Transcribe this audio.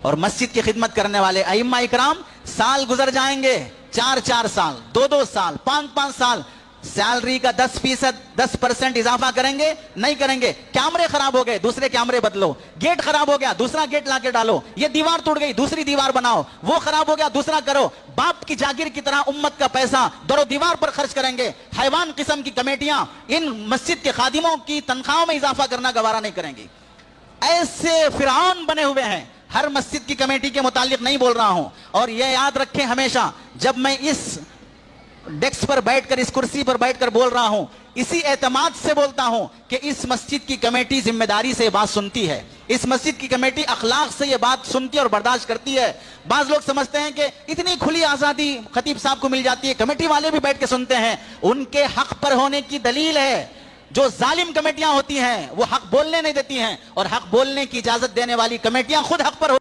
اور مسجد کی خدمت کرنے والے ائمہ اکرام سال گزر جائیں گے، 4 سال، 2 سال، 5 سال، سیلری کا 10% اضافہ کریں گے؟ نہیں کریں گے۔ کیمرے خراب ہو گئے، دوسرے کیمرے بدلو، گیٹ خراب ہو گیا، دوسرا گیٹ لا کے ڈالو، یہ دیوار ٹوٹ گئی، دوسری دیوار بناؤ، وہ خراب ہو گیا، دوسرا کرو۔ باپ کی جاگیر کی طرح امت کا پیسہ در و دیوار پر خرچ کریں گے۔ حیوان قسم کی کمیٹیاں ان مسجد کے خادموں کی تنخواہوں میں اضافہ کرنا گوارا نہیں کریں گی۔ ایسے فرعون بنے ہوئے ہیں۔ ہر مسجد کی کمیٹی کے متعلق نہیں بول رہا ہوں، اور یہ یاد رکھیں ہمیشہ جب میں اس ڈیسک پر بیٹھ کر، اس کرسی پر بیٹھ کر بول رہا ہوں، اسی اعتماد سے بولتا ہوں کہ اس مسجد کی کمیٹی ذمہ داری سے یہ بات سنتی ہے، اس مسجد کی کمیٹی اخلاق سے یہ بات سنتی ہے اور برداشت کرتی ہے۔ بعض لوگ سمجھتے ہیں کہ اتنی کھلی آزادی خطیب صاحب کو مل جاتی ہے، کمیٹی والے بھی بیٹھ کے سنتے ہیں۔ ان کے حق پر ہونے کی دلیل ہے، جو ظالم کمیٹیاں ہوتی ہیں وہ حق بولنے نہیں دیتی ہیں، اور حق بولنے کی اجازت دینے والی کمیٹیاں خود حق پر